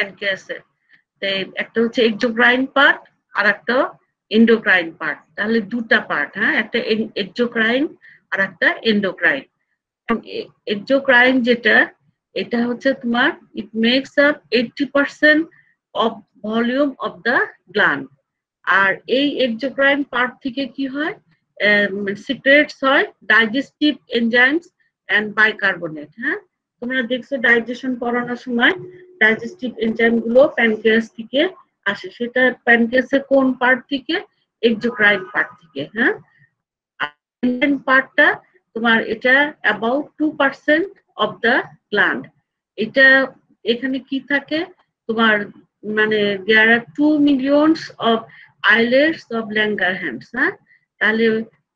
প্যানক্রিয়াসের। একটা হচ্ছে exocrine part আর একটা এন্ডোক্রাইন পার্ট। তাহলে দুটা পার্ট, হ্যাঁ, একটা এক্সোক্রাইন আর একটা এন্ডোক্রাইন। এক্সোক্রাইন যেটা, এটা হচ্ছে তোমার it makes up 80% of volume of the gland. আর এই এক্সোক্রাইন পার্ট থেকে কি হয়, সিক্রেটস হয় ডাইজেস্টিভ এনজাইমস এন্ড বাইকার্বনেট। হ্যাঁ, তোমরা দেখছো ডাইজেশন পড়ানোর সময় ডাইজেস্টিভ এনজাইম গুলো প্যানক্রিয়াস থেকে আসে। সেটা প্যানক্রিয়াসের কোন পার্ট থেকে? এক্সোক্রাইন পার্ট থেকে। হ্যাঁ, এনজাইম পার্টটা তোমার এটা অ্যাবাউট 2% অফ দ্য গ্ল্যান্ড। এটা এখানে কি থাকে তোমার, মানে দেয়ার আর 2 millions of islets of Langerhans. হ্যাঁ, তাহলে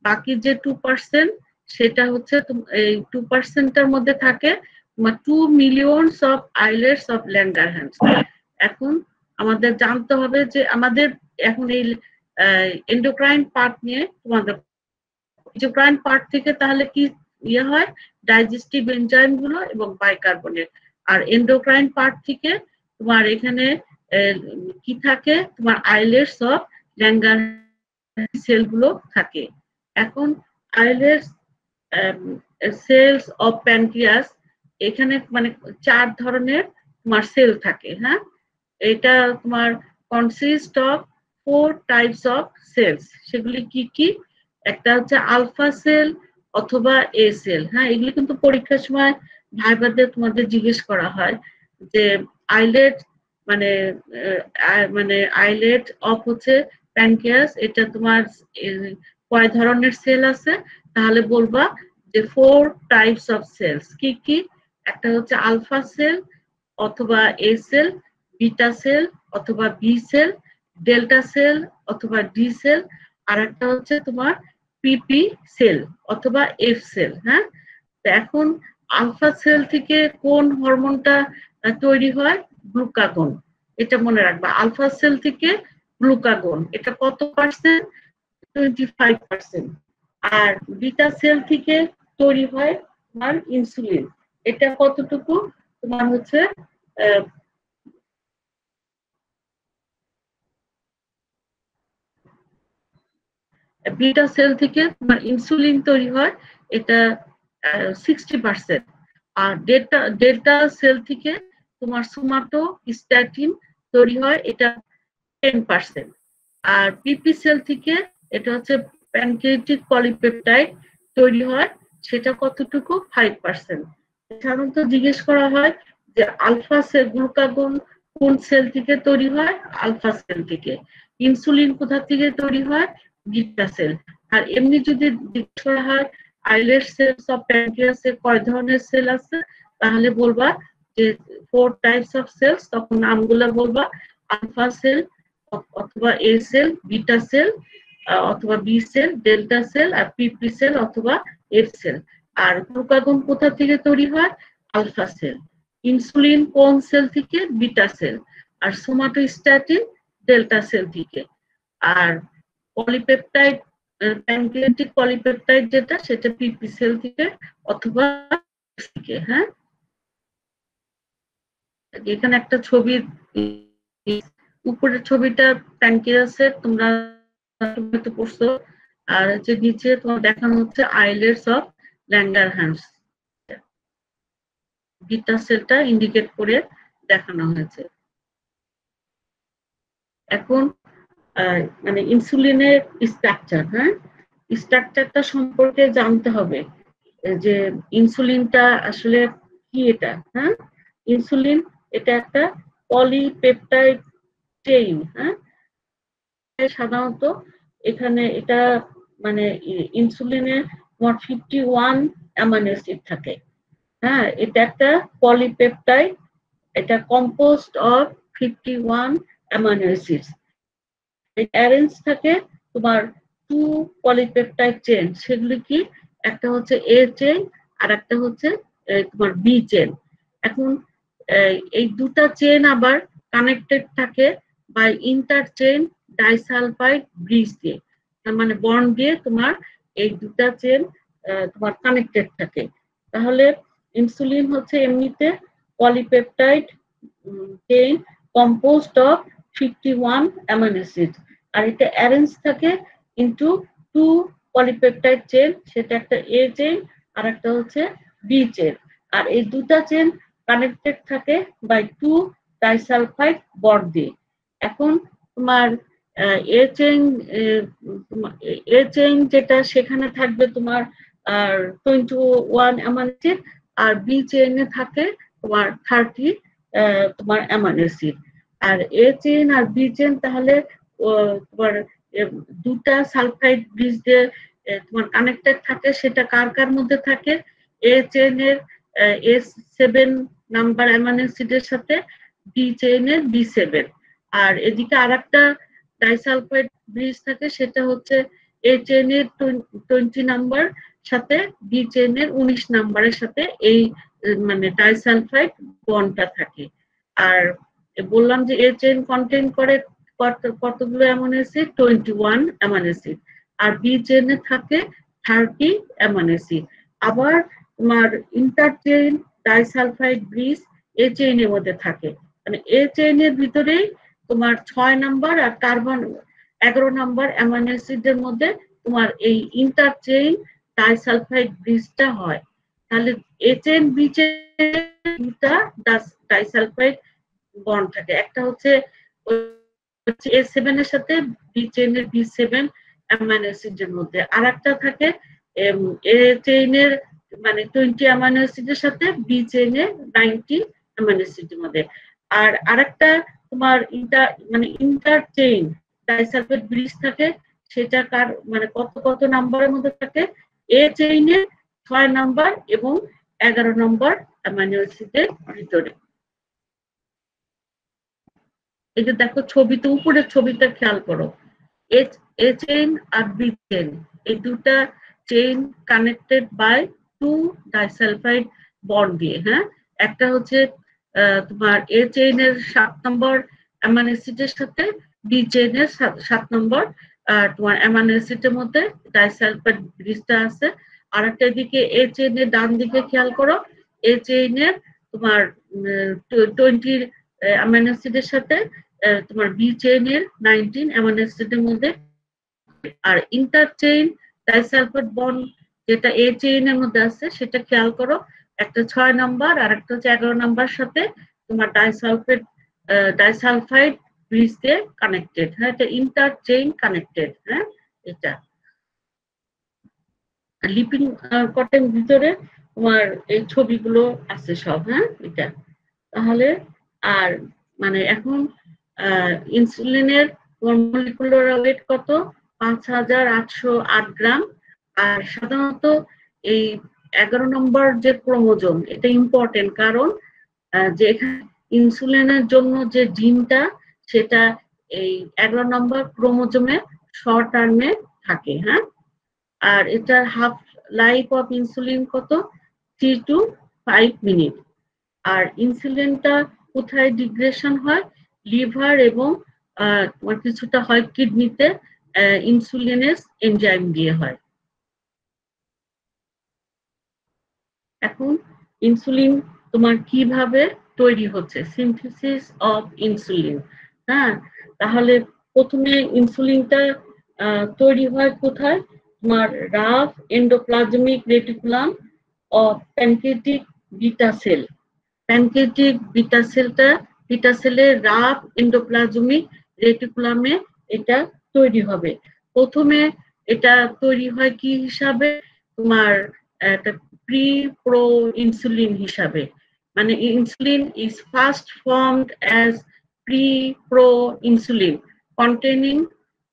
বাকি যে 2% সেটা হচ্ছে এই 2%টার মধ্যে থাকে তোমার 2 millions of islets of Langerhans. এখন আমাদের জানতে হবে যে আমাদের এখন এই এন্ডোক্রাইন পার্ট নিয়ে তোমাদের, এক্সোক্রাইন পার্ট থেকে তাহলে কি ইয়ে হয়, ডাইজেস্টিভ এনজাইম গুলো এবং বাইকার্বনেট। আর এন্ডোক্রাইন পার্ট থেকে তোমার এখানে কি থাকে, তোমার আইলেটস অফ ল্যাঙ্গারহ্যান্স সেল গুলো থাকে। এখন আইলেটস সেলস অফ প্যানক্রিয়াস, এখানে মানে 4 ধরনের তোমার সেল থাকে। হ্যাঁ, এটা তোমার consist of 4 types of cells. সেগুলি কি কি? একটা হচ্ছে আলফা সেল অথবা এ সেল। হ্যাঁ, এগুলি কিন্তু পরীক্ষার সময় ভাইবাতে তোমাদের জিজ্ঞেস করা হয় যে আইলেট মানে মানে আইলেট অফ হচ্ছে প্যানক্রিয়াস, এটা তোমার কয় ধরনের সেল আছে? তাহলে বলবা যে 4 টাইপস অফ সেলস। কি কি? একটা হচ্ছে আলফা সেল অথবা এ সেল, বিটা সেল অথবা বি সেল, ডেল্টা সেল অথবা ডি সেল, আর একটা হচ্ছে তোমার পিপি সেল অথবা এফ সেল। হ্যাঁ, এখন আলফা সেল থেকে কোন হরমোনটা তৈরি হয়? গ্লুকাগন। এটা মনে রাখবা, আলফা সেল থেকে গ্লুকাগন। এটা কত পার্সেন্ট? 25%। আর বিটা সেল থেকে তৈরি হয় তোমার ইনসুলিন। এটা কতটুকু? তোমার হচ্ছে বিটা সেল থেকে তোমার ইনসুলিন তৈরি হয়, এটা 60%। আর ডেল্টা সেল থেকে তোমার সোমাটোস্ট্যাটিন তৈরি হয়, এটা 10%। আর পিপি সেল থেকে এটা হচ্ছে প্যানক্রিয়াটিক পলিপেপটাইড তৈরি হয়, সেটা কতটুকু? 5%। সাধারণত জিজ্ঞেস করা হয় যে আলফা সেল গ্লুকাগন কোন সেল থেকে তৈরি হয়? আলফা সেল থেকে। ইনসুলিন কোথা থেকে তৈরি হয়? Beta cell. আর এমনি যদি জিজ্ঞেস করা হয় আইলেট সেলস অফ প্যানক্রিয়াসে কয় ধরনের সেল আছে, তাহলে বলবা যে 4 টাইপস অফ সেলস। তখন নামগুলো বলবা আলফা সেল অথবা এ সেল, বিটা সেল অথবা বি সেল, ডেল্টা সেল আর পিপি সেল অথবা এফ সেল। আর গ্লুকাগন কোথা থেকে তৈরি হয়? Alpha cell. ইনসুলিন কোন সেল থেকে? Beta cell. আর সোমাটোস্ট্যাটিন ডেল্টা সেল থেকে। আর পলিপেপটাইড, প্যানক্রিয়াটিক পলিপেপটাইড যেটা, সেটা পিপি সেল থেকে অথবা থেকে। হ্যাঁ, এখানে একটা ছবি, উপরের ছবিটা প্যানক্রিয়াসের, তোমরা পড়ছো। আর যে নিচে তোমার দেখানো হচ্ছে আইলেটস অফ ল্যাঙ্গারহ্যান্স। বিটা সেলটা ইন্ডিকেট করে দেখানো হয়েছে। এখন মানে ইনসুলিনের স্ট্রাকচার, হ্যাঁ, স্ট্রাকচারটা সম্পর্কে জানতে হবে যে ইনসুলিনটা আসলে কি। এটা, হ্যাঁ, ইনসুলিন এটা একটা পলিপেপটাইড চেইন। হ্যাঁ, সাধারণত এখানে এটা মানে ইনসুলিনের মোট 51 অ্যামাইনো অ্যাসিড থাকে। হ্যাঁ, এটা একটা পলিপেপটাইড, এটা composed of 51 amino acids. Arrange থাকে তোমার 2 পলিপেপটাইড চেইন। সেগুলি কি? একটা হচ্ছে এ চেইন আর একটা হচ্ছে তোমার বি চেইন। এখন এই দুটা চেইন আবার কানেক্টেড থাকে বাই ইন্টারচেইন ডাইসালফাইড ব্রিজ দিয়ে। তার মানে বন্ড দিয়ে তোমার এই দুটা চেইন তোমার কানেক্টেড থাকে। তাহলে ইনসুলিন হচ্ছে এমনিতে polypeptide chain composed of 51 amino acids আর এটা অ্যারেঞ্জ থাকে ইনটু 2 পলিপেপটাইড চেইন সেটা একটা A চেইন আর একটা হচ্ছে B চেইন আর এই দুটো চেইন কানেক্টেড থাকে বাই 2 ডাইসালফাইড বন্ড দিয়ে এখন তোমার A চেইন যেটা সেখানে থাকবে তোমার আর 21 অ্যামাইনো অ্যাসিড আর B চেইনে থাকে তোমার 30 তোমার অ্যামাইনো অ্যাসিড আর A চেইন আর B চেইন তাহলে তোমার দুটা সালফাইড ব্রিজ দিয়ে তোমার কানেক্টেড থাকে সেটা কার কার মধ্যে থাকে A চেইনের A7 নাম্বার অ্যামাইনো অ্যাসিডের সাথে B চেইনের B7 আর এদিকে আরেকটা ডাইসালফাইড ব্রিজ থাকে সেটা হচ্ছে A চেইনের 20 নাম্বার সাথে B চেইনের 19 নাম্বারের সাথে এই মানে ডাইসালফাইড বন্ডটা থাকে আর বললাম যে A চেইন কন্টেইন করে কতগুলো অ্যামাইনো অ্যাসিড 21 অ্যামাইনো অ্যাসিড আর B চেইনে থাকে 30 অ্যামাইনো অ্যাসিড আবার তোমার ইন্টারচেইন ডাইসালফাইড ব্রিজ A চেইনের মধ্যে থাকে মানে A চেইনের ভিতরেই তোমার 6 নাম্বার আর কার্বন 11 নাম্বার অ্যামাইনো অ্যাসিডের মধ্যে তোমার এই ইন্টারচেইন ডাইসালফাইড ব্রিজটা হয় তাহলে A চেইন B চেইন দুটা ডাইসালফাইড বন্ড থাকে একটা হচ্ছে A7 এর সাথে B চেইনের B7 অ্যামাইনো অ্যাসিডের মধ্যে আরেকটা থাকে A চেইনের মানে 20 অ্যামাইনো অ্যাসিডের সাথে B চেইনের 90 অ্যামাইনো অ্যাসিডের মধ্যে আর আরেকটা তোমার ইন্টারচেইন ডাইসালফাইড ব্রিজ থাকে সেটা কার মানে কত কত নাম্বারের মধ্যে থাকে A চেইনের 6 নাম্বার এবং 11 নম্বর অ্যামাইনো অ্যাসিডের ভিতরে এই যে দেখো ছবিতে উপরের ছবিটা খেয়াল করো A চেইন আর B চেইন এই দুটা chain connected by 2 disulphide bond দিয়ে হ্যাঁ একটা হচ্ছে তোমার A চেইনের 7 নম্বর অ্যামাইনো অ্যাসিডের সাথে B চেইনের 7 নম্বর তোমার অ্যামাইনো অ্যাসিডের মধ্যে ডাইসালফাইড ব্রিজটা আছে আর একটা দিকে A চেইনের ডান দিকে খেয়াল করো A চেইনের তোমার 20 অ্যামাইনো অ্যাসিডের সাথে তোমার B চেইনের 19 অ্যামাইনো অ্যাসিডের মধ্যে আর ইন্টারচেইন ডাইসালফাইড বন্ড যেটা A চেইনের মধ্যে আছে সেটা খেয়াল করো একটা 6 নাম্বার আর একটা হচ্ছে 11 নাম্বার সাথে তোমার ডাইসালফাইড ব্রিজ দিয়ে কানেক্টেড হ্যাঁ এটা ইন্টারচেইন কানেক্টেড হ্যাঁ এটা লিপিং কটের ভিতরে তোমার এই ছবিগুলো আছে সব হ্যাঁ এটা তাহলে আর মানে এখন ইনসুলিনের মলিকুলার ওয়েট কত 5808 গ্রাম আর সাধারণত এই 11 নম্বর যে ক্রোমোজোম এটা ইম্পর্টেন্ট কারণ যে এখানে ইনসুলিনের জন্য যে জিনটা সেটা এই 11 নম্বর ক্রোমোজোমে শর্ট টার্মে থাকে হ্যাঁ আর এটার হাফ লাইফ অফ ইনসুলিন কত 3 to 5 মিনিট আর ইনসুলিনটা কোথায় ডিগ্রেশন হয় লিভার এবং কিছুটা হয় কিডনিতে ইনসুলিনেস এনজাইম দিয়ে হয় এখন ইনসুলিন তোমার কিভাবে তৈরি হচ্ছে সিনথেসিস অফ ইনসুলিন হ্যাঁ তাহলে প্রথমে ইনসুলিনটা তৈরি হয় কোথায় তোমার rough endoplasmic reticulum of pancreatic beta sell pancreatic beta সেলের রাফ এন্ডোপ্লাজমিক রেটিকুলামে এটা তৈরি হবে প্রথমে এটা তৈরি হয় কি হিসাবে তোমার একটা প্রি প্রো ইনসুলিন হিসাবে মানে insulin is first formed as pre pro insulin containing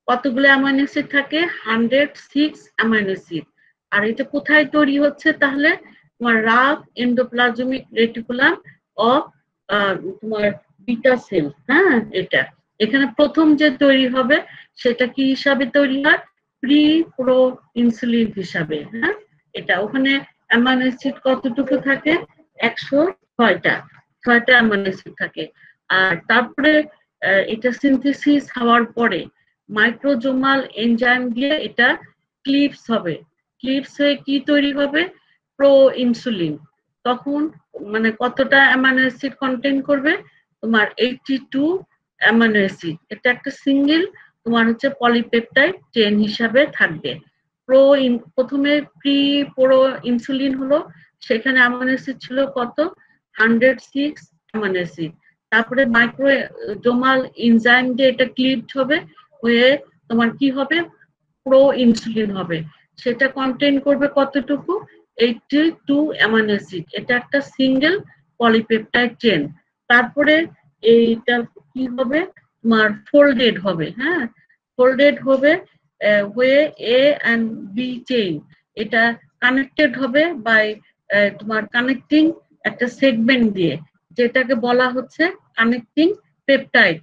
কতগুলো অ্যামাইনো অ্যাসিড থাকে 106 অ্যামাইনো অ্যাসিড আর এটা কোথায় তৈরি হচ্ছে তাহলে তোমার রাফ এন্ডোপ্লাজমিক রেটিকুলাম অফ তোমার বিটা সেল হ্যাঁ এটা এখানে প্রথম যে তৈরি হবে সেটা কি হিসাবে তৈরি হয় প্রি প্রো ইনসুলিন হিসাবে হ্যাঁ এটা ওখানে অ্যামাইনো অ্যাসিড কতটুকু থাকে 106টা অ্যামাইনো অ্যাসিড থাকে আর তারপরে এটা সিনথেসিস হওয়ার পরে মাইক্রোজোমাল এনজাইম দিয়ে এটা ক্লিপস হবে ক্লিপস হয়ে কি তৈরি হবে প্রো ইনসুলিন তখন মানে কতটা অ্যামাইনো অ্যাসিড কন্টেইন করবে তোমার 82 অ্যামাইনো অ্যাসিড, এটা একটা সিঙ্গেল তোমার হচ্ছে পলিপেপটাইড চেইন হিসাবে থাকবে। প্রথমে প্রি প্রো ইনসুলিন হলো, সেখানে অ্যামাইনো অ্যাসিড ছিল কত 106 অ্যামাইনো অ্যাসিড। তারপরে মাইক্রোজোমাল এনজাইম দিয়ে এটা ক্লিভড হবে, হয়ে তোমার কি হবে প্রো ইনসুলিন হবে। সেটা কন্টেইন করবে কতটুকু 82 অ্যামাইনো অ্যাসিড, এটা একটা সিঙ্গেল পলিপেপটাইড চেইন। তারপরে এইটা কি হবে তোমার ফোল্ডেড হবে, হ্যাঁ ফোল্ডেড হবে হয়ে এ এন্ড বি চেইন, এটা কানেক্টেড হবে বাই তোমার কানেক্টিং একটা সেগমেন্ট দিয়ে, যেটাকে বলা হচ্ছে কানেক্টিং পেপটাইড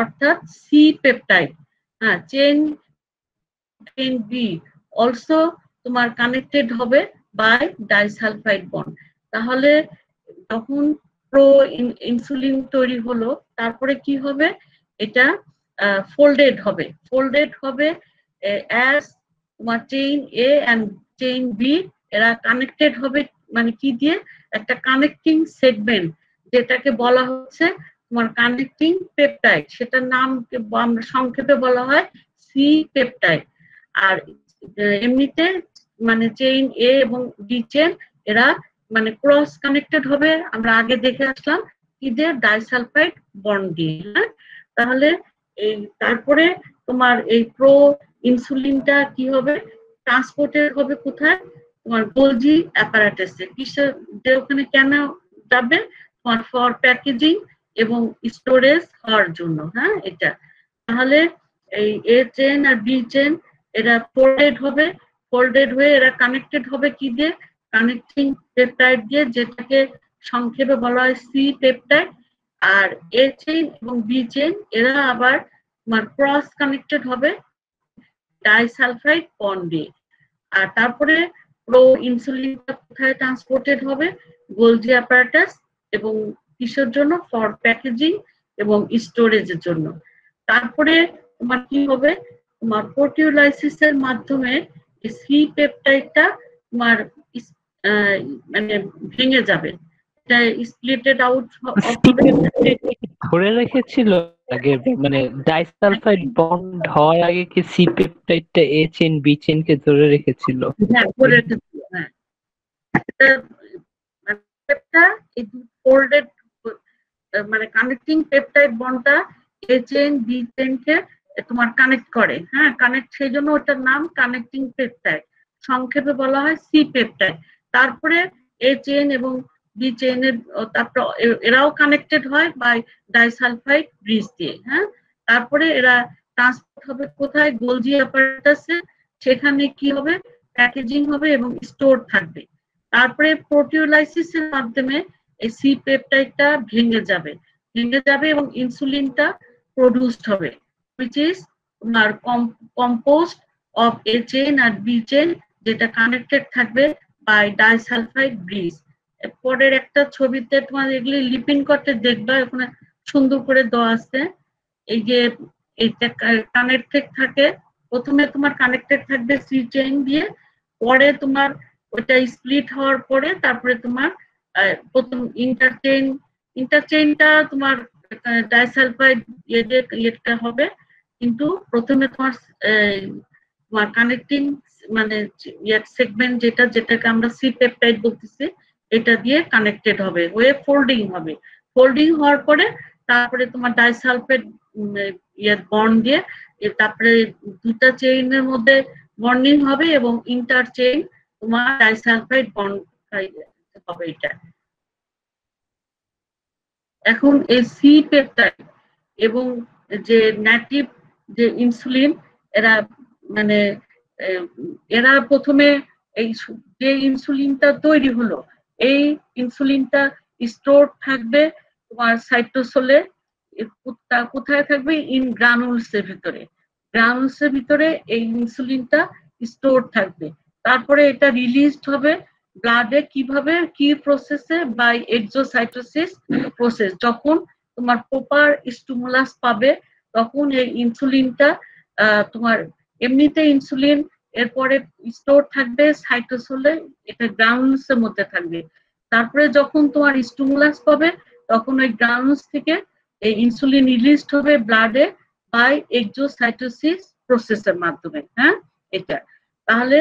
অর্থাৎ সি পেপটাইড। হ্যাঁ চেইন বি অলসো তোমার কানেক্টেড হবে বাই ডাইসালফাইড বন্ড। তাহলে যখন প্রো ইনসুলিন তৈরি হলো, তারপরে কি হবে এটা ফোল্ডেড হবে অ্যাজ তোমার chain A and chain B, এরা কানেক্টেড হবে মানে কি দিয়ে একটা কানেক্টিং সেগমেন্ট, যেটাকে বলা হচ্ছে তোমার কানেক্টিং পেপটাইড, সেটার নাম আমরা সংক্ষেপে বলা হয় সি পেপটাইড। আর এমনিতে মানে চেইন এ এবং বি চেইন এরা মানে ক্রস কানেক্টেড হবে, আমরা আগে দেখে আসলাম কি দিয়ে ডাইসালফাইড বন্ড দিয়ে। হ্যাঁ তাহলে এই তারপরে তোমার এই প্রো ইনসুলিনটা কি হবে ট্রান্সপোর্টেড হবে কোথায় তোমার গোলজি অ্যাপারাটাসে, কিসের ওখানে কেন যাবে তোমার ফর প্যাকেজিং এবং স্টোরেজ হওয়ার জন্য। হ্যাঁ এটা তাহলে এই এ চেইন আর বি চেইন এরা ফোল্ডেড হয়ে এরা কানেক্টেড হবে কি দিয়ে কানেক্টিং পেপটাইড দিয়ে, যেটাকে সংক্ষেপে বলা হয় সি পেপটাইড। আর এ চেইন এবং বি চেইন এরা আবার তোমার ক্রস কানেক্টেড হবে ডাইসালফাইড বন্ড দিয়ে। আর তারপরে প্রো ইনসুলিনটা কোথায় ট্রান্সপোর্টেড হবে গোলজি অ্যাপারাটাস এবং কিসের জন্য ফর প্যাকেজিং এবং স্টোরেজের জন্য। তারপরে তোমার কি হবে তোমার প্রোটিওলাইসিসের মাধ্যমে সি পেপটাইডটা তোমার মানে ভেঙে যাবে, এটা স্প্লিটেড আউট হবে। ধরে রেখেছিল আগে মানে ডাইসালফাইড বন্ড হওয়ার আগে কি সি পেপটাইডটা এ চেইন বি চেইন কে ধরে রেখেছিল? হ্যাঁ ধরে রেখেছিল, হ্যাঁ এটা এই ফোল্ডেড মানে কানেক্টিং পেপটাইড বন্ডটা এ চেইন বি চেইনকে তোমার কানেক্ট করে। হ্যাঁ কানেক্ট, সেই জন্য ওটার নাম কানেক্টিং পেপটাইড, সংক্ষেপে বলা হয় সি পেপটাইড। তারপরে এ চেইন এবং বি চেইনের তারপর এরাও কানেক্টেড হয় বাই ডাইসালফাইড ব্রিজ দিয়ে। হ্যাঁ তারপরে এরা ট্রান্সপোর্ট হবে কোথায় গোলজি অ্যাপারাটাসে, সেখানে কি হবে প্যাকেজিং হবে এবং স্টোর থাকবে। তারপরে প্রোটিওলাইসিসের মাধ্যমে এই সি পেপটাইডটা ভেঙে যাবে এবং ইনসুলিনটা প্রোডিউসড হবে, which is তোমার কম্পোস্ট অফ এ চেইন আর বি চেইন, যেটা কানেক্টেড থাকবে বাই ডাইসালফাইড ব্রিজ। পরের একটা ছবিতে তোমার এগুলি লিপিন করতে দেখবা, ওখানে সুন্দর করে দেওয়া আছে। এই যে এইটা কানেক্টেড থাকে, প্রথমে তোমার কানেক্টেড থাকবে সি চেইন দিয়ে, পরে তোমার ওইটা স্প্লিট হওয়ার পরে তারপরে তোমার প্রথম ইন্টারচেইনটা তোমার ডাইসালফাইড ইয়েটা হবে, কিন্তু প্রথমে তোমার কানেক্টিং মানে সেগমেন্ট যেটাকে আমরা সি পেপটাইড বলতেছি, এটা দিয়ে কানেক্টেড হবে হয়ে ফোল্ডিং হওয়ার পরে তারপরে তোমার ডাইসালফাইড বন্ড দিয়ে তারপরে দুটা চেইনের মধ্যে বন্ডিং হবে এবং ইন্টারচেইন তোমার ডাইসালফাইড বন্ড হবে এটা। এখন এই সি পেপটাইড এবং যে নেটিভ যে ইনসুলিন এরা মানে এরা প্রথমে এই যে ইনসুলিনটা তৈরি হলো, এই ইনসুলিনটা স্টোর থাকবে তোমার সাইটোসোলে, কোথায় থাকবে ইন গ্রানুলসের ভিতরে এই ইনসুলিনটা স্টোর থাকবে। তারপরে এটা রিলিজড হবে ব্লাডে, কিভাবে কি প্রসেসে বাই এক্সোসাইটোসিস প্রসেস। যখন তোমার প্রপার স্টিমুলাস পাবে তখন এই ইনসুলিনটা তোমার এমনিতে ইনসুলিন এরপরে স্টোর থাকবে সাইটোসোলে, এটা গ্রানুলসের মধ্যে থাকবে। তারপরে যখন তোমার স্টিমুলাস পাবে তখন ওই গ্রানুলস থেকে এই ইনসুলিন রিলিজড হবে ব্লাডে বাই এক্সোসাইটোসিস প্রসেসের মাধ্যমে। হ্যাঁ, এটা তাহলে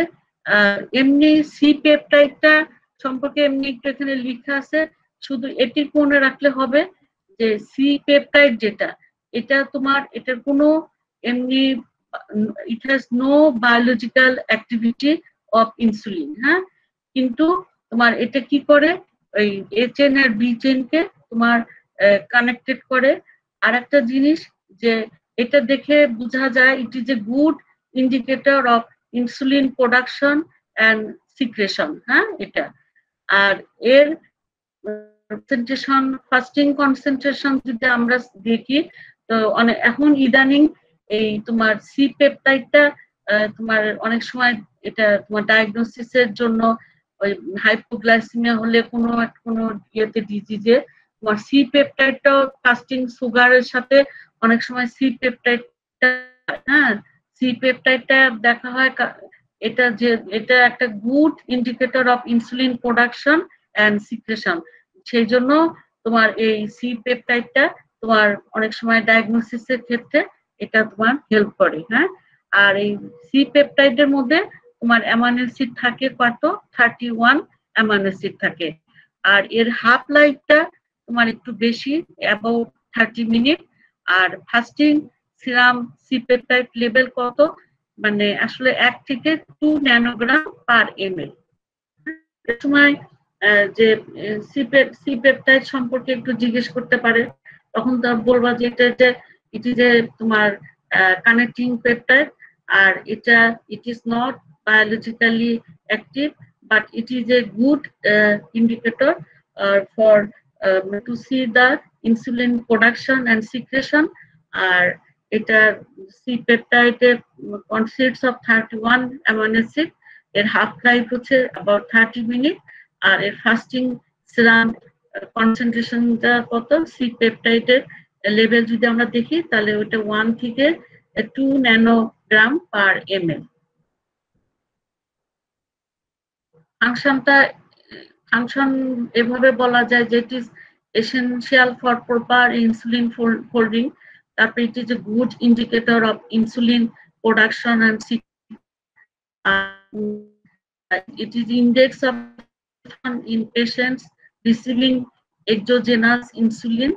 এমনি সি পেপটাইডটা সম্পর্কে এমনি একটু এখানে লেখা আছে, শুধু এটি মনে রাখলে হবে যে সি পেপটাইড যেটা, এটা তোমার এটার কোনো এমনি it has no biological activity of insulin. হ্যাঁ, কিন্তু তোমার এটা কি করে ওই এ চেন আর বি চেনকে তোমার কানেক্টেড করে। আর একটা জিনিস যে এটা দেখে বোঝা যায় ইট is a good indicator of insulin production and secretion. হ্যাঁ, এটা আর এর কনসেন্ট্রেশন, ফাস্টিং কনসেন্ট্রেশন যদি আমরা দেখি তো অনেক এখন ইদানিং এই তোমার সি পেপটাইডটা তোমার অনেক সময় এটা তোমার ডায়াগনোসিসের জন্য ওই হাইপোগ্লাইসেমিয়া হলে কোনো ইয়েতে ডিজিজে তোমার সি পেপটাইডটাও ফাস্টিং সুগারের সাথে অনেক সময় সি পেপটাইডটা, হ্যাঁ, সি পেপটাইডটা দেখা হয়। এটা একটা good indicator of insulin production and secretion. সেই জন্য তোমার এই সি পেপটাইডটা তোমার অনেক সময় ডায়াগনোসিসের ক্ষেত্রে এটা তোমার হেল্প করে। হ্যাঁ, আর এই সি পেপটাইডের মধ্যে তোমার অ্যামাইনো অ্যাসিড থাকে কত, 31 অ্যামাইনো অ্যাসিড থাকে। আর এর হাফ লাইফটা তোমার একটু বেশি, অ্যাবাউট 30 মিনিট। আর fasting serum C peptide level কত, মানে আসলে 1 থেকে 2 ন্যানোগ্রাম পার ml। এর সময় যে সি পেপটাইড সম্পর্কে একটু জিজ্ঞেস করতে পারে, তখন তো বলবা যে এটা যে তোমার কানেক্টিং পেপটাইড, আর এটা it is not biologically active, but it is a good indicator for to see the insulin production and secretion. আর এটা সি পেপটাইড consists of 31 amino acid, এর হাফ লাইফ হচ্ছে about 30 মিনিট। আর এর ফাস্টিং সিরাম কনসেন্ট্রেশনটা কত, সি পেপটাইডের লেভেল যদি আমরা দেখি তাহলে ওটা 1 থেকে 2 ন্যানোগ্রাম পার ml। ফাংশন এভাবে বলা যায় যে it is essential for proper insulin folding. তারপরে it is a good indicator of insulin production and it is index of in patients receiving exogenous insulin,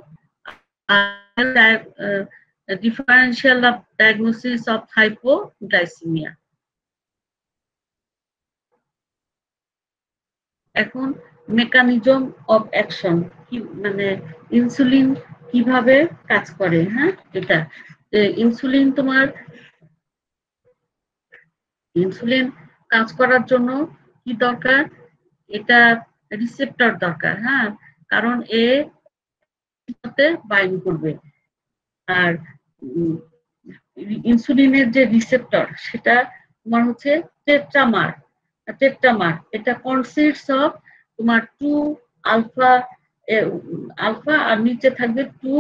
differential of diagnosis of hypoglycemia. এখন mechanism of action কি, মানে insulin কিভাবে কাজ করে। হ্যাঁ, এটা insulin কাজ করার জন্য কি দরকার, এটা রিসেপ্টর দরকার। হ্যাঁ, কারণ এ সাথে বাইন্ড করবে। আর ইনসুলিনের যে রিসেপ্টর সেটা তোমার হচ্ছে টেট্রামার। এটা কনসিস্টস অফ তোমার 2 আলফা আর নিচে থাকবে 2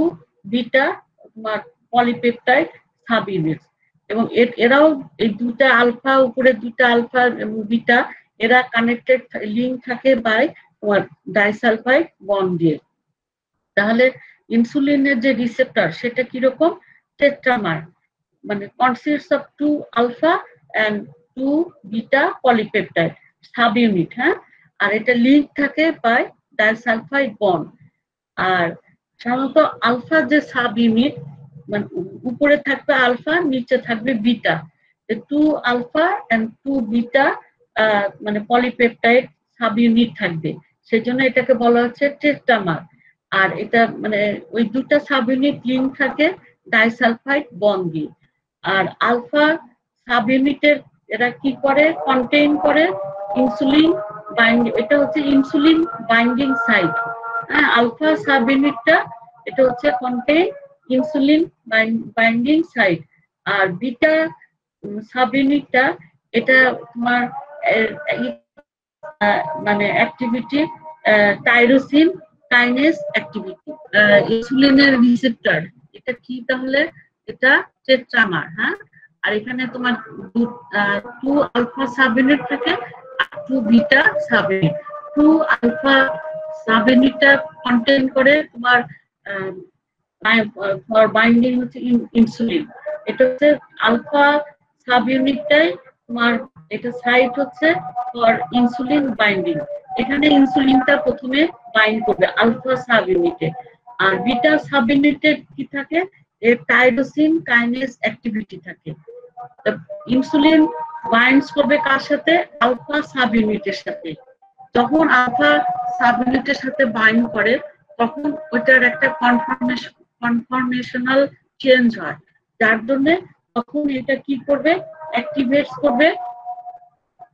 বিটা তোমার পলিপেপটাইড সাব ইউনিটস, এবং এরাও এই দুটা আলফা, উপরে দুটা আলফা এবং বিটা, এরা কানেক্টেড লিঙ্ক থাকে বাই তোমার ডাইসালফাইড বন্ড দিয়ে। তাহলে ইনসুলিনের যে রিসেপ্টর সেটা কিরকম, টেট্রামার, মানে consists of 2 alpha and 2 beta polypeptide subunit. হ্যাঁ, আর এটা লিঙ্ক থাকে বাই ডাইসালফাইড বন্ড। আর সাধারণত আলফা যে সাব ইউনিট, মানে উপরে থাকবে আলফা, নিচে থাকবে বিটা, 2 আলফা এন্ড 2 বিটা মানে পলিপেপটাইড সাব ইউনিট থাকবে, সেজন্য এটাকে বলা হচ্ছে টেট্রামার। আর এটা মানে ওই দুটা সাব ইউনিট লিঙ্ক থাকে ডাইসালফাইড বন্ড দিয়ে। আর আলফা সাব ইউনিটের এরা কি করে, কন্টেইন করে ইনসুলিন বাইন্ডিং, এটা হচ্ছে ইনসুলিন বাইন্ডিং সাইট। হ্যাঁ, আলফা সাব ইউনিটটা এটা হচ্ছে কন্টেইন ইনসুলিন বাইন্ডিং সাইট। আর বিটা সাব ইউনিটটা এটা তোমার মানে অ্যাক্টিভিটি টাইরোসিন কাইনেস অ্যাক্টিভিটি। ইনসুলিনের রিসেপ্টর এটা কি, তাহলে এটা টেট্রামার। হ্যাঁ, আর এখানে তোমার 2 আলফা সাব ইউনিট থাকে আর 2 beta sub unit. 2 alpha sub ইউনিটটা কন্টেইন করে তোমার ফর বাইন্ডিং হচ্ছে ইনসুলিন। এটা হচ্ছে আলফা সাব ইউনিটটাই তোমার, এটা সাইট হচ্ছে ফর ইনসুলিন বাইন্ডিং। এখানে ইনসুলিনটা প্রথমে বাইন্ড করবে আলফা সাব ইউনিটে। আর বিটা সাব ইউনিটে কি থাকে, এর টাইরোসিন কাইনেজ অ্যাক্টিভিটি থাকে। ইনসুলিন বাইন্ডস করবে কার সাথে, আলফা সাব ইউনিটের সাথে। যখন আলফা সাব ইউনিটের সাথে বাইন্ড করে তখন ওইটার একটা কনফর্মেশনাল চেঞ্জ হয়, যার জন্য তখন এটা কি করবে, অ্যাক্টিভেট করবে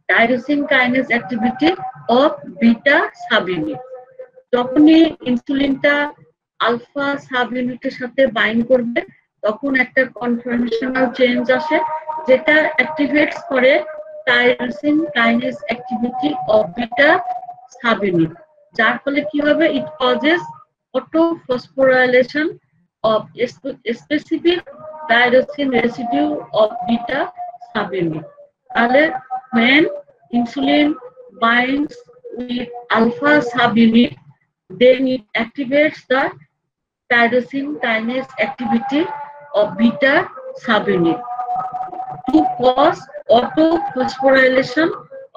tyrosine kinase activity of beta sub unit. যখনই ইনসুলিনটা আলফা সাব ইউনিটের সাথে বাইন্ড করবে তখন একটা কনফর্মেশনাল চেঞ্জ আসে, যেটা অ্যাক্টিভেটস করে tyrosine kinase activity of beta sub unit. যার ফলে কি হবে, it causes auto phosphorylation of specific tyrosine residue of beta sub unit. তাহলে when insulin binds with alpha subunit, then it activates the tyrosine kinase activity of beta subunit to cause autophosphorylation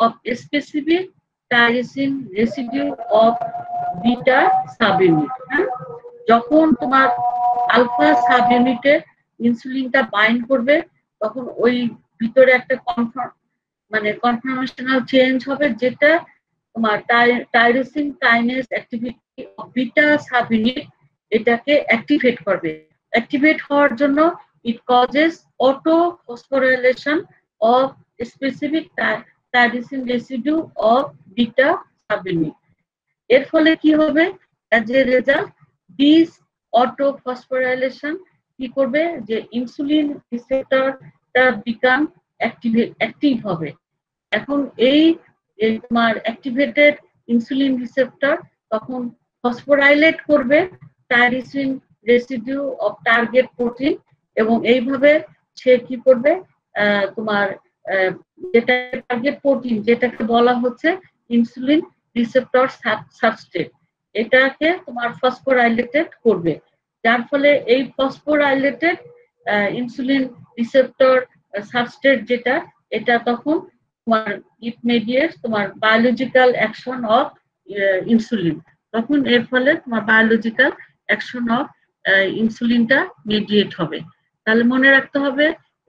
of specific tyrosine residue of beta subunit. যখন তোমার alpha sub ইউনিটে ইনসুলিনটা bind করবে তখন ওই ভিতরে একটা কনফর্মেশনাল change হবে, যেটা তোমার tyrosine kinase activity of beta sub unit এটাকে অ্যাক্টিভেট করবে। অ্যাক্টিভেট হওয়ার জন্য it causes auto phosphorylation of specific tyrosine residue of beta sub unit. এর ফলে কি হবে, as a result this auto phosphorylation কি করবে, যে ইনসুলিন রিসেপ্টরটা বিকাম অ্যাক্টিভ হবে। এখন এই তোমার অ্যাক্টিভেটেড ইনসুলিন রিসেপ্টর তখন ফসফোরাইলেট করবে tyrosine residue of target protein, এবং এইভাবে সে কি করবে, তোমার যেটা টার্গেট প্রোটিন যেটাকে বলা হচ্ছে ইনসুলিন রিসেপ্টর সাবস্ট্রেট, এটাকে তোমার ফসফোরাইলেটেড করবে। যার ফলে এই ফসফোরাইলেটেড ইনসুলিন রিসেপ্টর সাবস্ট্রেট যেটা, এটা তখন তোমার ইট মেডিয়েটস তোমার বায়োলজিক্যাল অ্যাকশন অফ ইনসুলিন। তখন এর ফলে তোমার বায়োলজিক্যাল অ্যাকশন অফ ইনসুলিনটা মেডিয়েট হবে। তাহলে মনে রাখতে হবে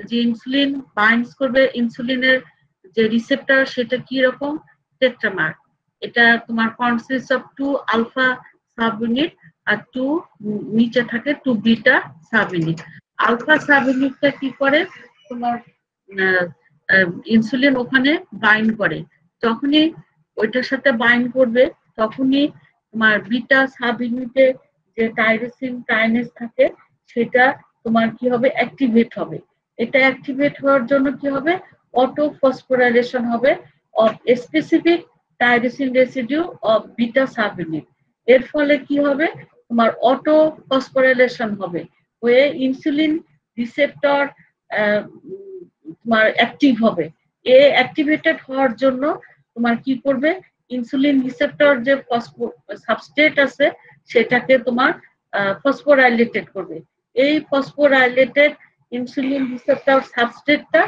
যে ইনসুলিন বাইন্ডস করবে, ইনসুলিনের যে রিসেপ্টর সেটা কি রকম, টেট্রামার। এটা তোমার consist of 2 alpha sub unit আর 2 নিচে থাকে 2 beta sub unit. Alpha sub ইউনিটটা কি করে, তোমার ইনসুলিন ওখানে বাইন্ড করে, যখনই ওইটার সাথে বাইন্ড করবে তখনই তোমার বিটা সাব ইউনিটে যে টাইরোসিন কাইনেজ থাকে সেটা তোমার কি হবে, অ্যাক্টিভেট হবে। এটা অ্যাক্টিভেট হওয়ার জন্য কি হবে, অটো ফসফোরাইলেশন হবে of specific tyrosine residue of beta sub unit. এর ফলে কি হবে, তোমার অটো ফসফোরাইলেশন হবে, হয়ে ইনসুলিন রিসেপ্টর তোমার অ্যাক্টিভ হবে। এ অ্যাক্টিভেটেড হওয়ার জন্য তোমার কি করবে, ইনসুলিন রিসেপ্টর যে সাবস্ট্রেট আছে সেটাকে তোমার ফসফোরাইলেটেড করবে। এই phosphorylated insulin receptor সাবস্ট্রেটটা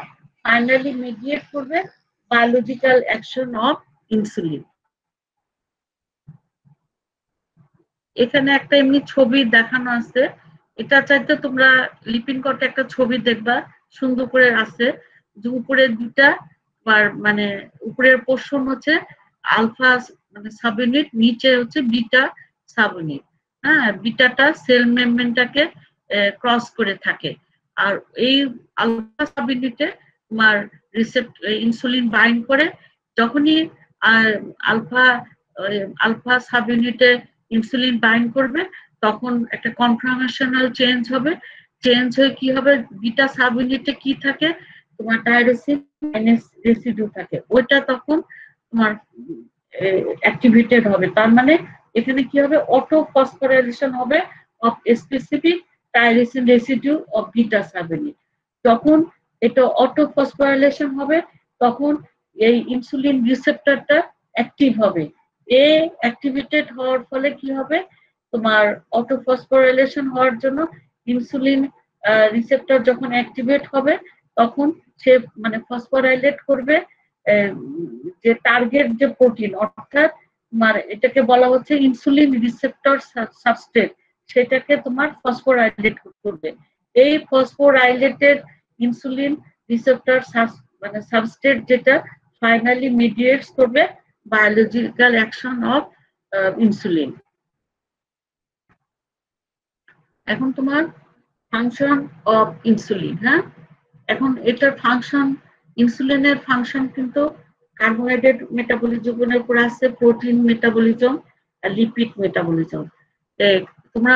finally mediate করবে বায়োলজিক্যাল অ্যাকশন অফ ইনসুলিন। এখানে একটা এমনি ছবি দেখানো আছে, এটা চাইতে তোমরা লিপিন করতে একটা ছবি দেখবা, সুন্দর করে আছে যে উপরে দুটা মানে উপরের পোর্শন হচ্ছে আলফা মানে সাব ইউনিট, নিচে হচ্ছে বিটা সাব ইউনিট। হ্যাঁ, বিটাটা সেল মেমব্রেনটাকে ক্রস করে থাকে। আর এই আলফা সাব ইউনিটে তোমার ইনসুলিন বাইন্ড করে, যখনই আলফা সাব ইউনিটে ইনসুলিন বাইন্ড করবে তখন একটা কনফর্মেশনাল চেঞ্জ হবে। চেঞ্জ হয়ে কি হবে, বিটা সাব ইউনিটে কি থাকে, তোমার টাইরোসিন কাইনেজ রেসিডিউ থাকে, ওইটা তখন তোমার অ্যাক্টিভেটেড হবে। তার মানে এখানে কি হবে, অটো ফসফোরাইলেশন হবে of specific tyrosine residue of beta sub unit. যখন এটা অটো ফসফোরাইলেশন হবে তখন এই ইনসুলিন রিসেপ্টরটা অ্যাক্টিভ হবে, এ অ্যাক্টিভেটেড হওয়ার ফলে কি হবে, তোমার অটোফসফোরাইলেশন হওয়ার জন্য ইনসুলিন রিসেপ্টর যখন অ্যাক্টিভেট হবে তখন সে মানে ফসফোরাইলেট করবে যে টার্গেট যে প্রোটিন, অর্থাৎ তোমার এটাকে বলা হচ্ছে ইনসুলিন রিসেপ্টর সাবস্ট্রেট, সেটাকে তোমার ফসফোরাইলেট করবে। এই ফসফোরাইলেটেড ইনসুলিন রিসেপ্টর মানে সাবস্ট্রেট যেটা ফাইনালি মিডিয়েটস করবে biological action of insulin. এখন তোমার ফাংশন অফ ইনসুলিন, হ্যাঁ, এখন এটার ফাংশন, ইনসুলিনের ফাংশন কিন্তু কার্বোহাইড্রেট মেটাবলিজমের উপর আছে, প্রোটিন মেটাবলিজম আর লিপিড মেটাবলিজম। তোমরা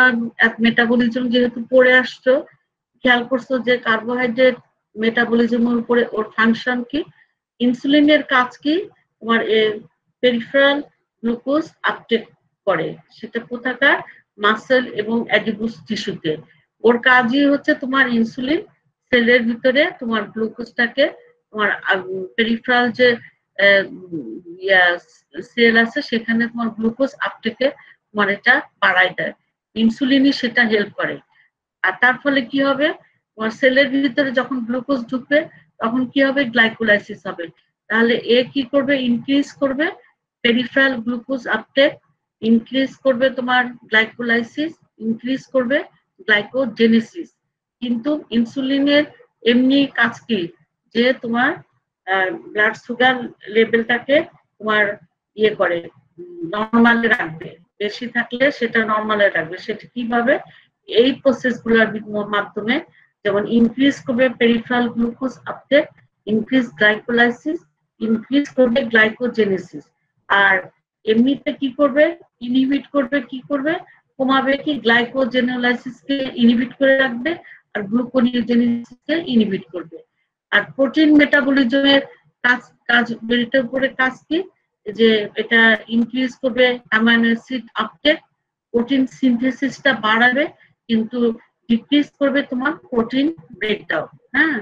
মেটাবলিজম যেহেতু পড়ে আসছো, খেয়াল করছো যে কার্বোহাইড্রেট মেটাবলিজমের উপরে ওর ফাংশন কি, ইনসুলিনের কাজ কি, তোমার পেরিফেরাল গ্লুকোজ আপটেক করে, সেটা কোথাকার, মাসেল এবং অ্যাডিপোজ টিস্যুতে। ওর কাজই হচ্ছে তোমার ইনসুলিন সেলের ভিতরে তোমার গ্লুকোজটাকে, তোমার পেরিফেরাল যে সেল আছে সেখানে তোমার গ্লুকোজ আপটেকে তোমার এটা বাড়ায় দেয়, ইনসুলিনই সেটা হেল্প করে। আর তার ফলে কি হবে, তোমার সেলের ভিতরে যখন গ্লুকোজ ঢুকবে তখন কি হবে, গ্লাইকোলাইসিস হবে। তাহলে এ কি করবে, ইনক্রিজ করবে পেরিফেরাল গ্লুকোজ আপটেক, ইনক্রিজ করবে তোমার গ্লাইকোলাইসিস, ইনক্রিজ করবে গ্লাইকোজেনেসিস। কিন্তু ইনসুলিনের এমনি কাজ কি, যে তোমার ব্লাড সুগার লেভেলটাকে তোমার ইয়ে করে, নর্মালে রাখবে, বেশি থাকলে সেটা নর্মালে রাখবে। সেটা কিভাবে, এই প্রসেস গুলোর মাধ্যমে, যেমন ইনক্রিজ করবে peripheral glucose uptake, increase glycolysis, increase করবে গ্লাইকোজেনেসিস। আর এমনিতে কি করবে, ইনহিবিট করবে, কি করবে, কমাবে কি, গ্লাইকোজেনোলাইসিসকে ইনহিবিট করে রাখবে আর গ্লুকোনিওজেনেসিসকে ইনহিবিট করবে। আর প্রোটিন মেটাবলিজমের কাজ এটার উপরে কাজ কি, যে এটা ইনক্রিজ করবে অ্যামাইনো অ্যাসিড আপটেক, প্রোটিন সিনথেসিসটা বাড়াবে, কিন্তু ডিক্রিজ করবে তোমার প্রোটিন ব্রেকডাউন। হ্যাঁ,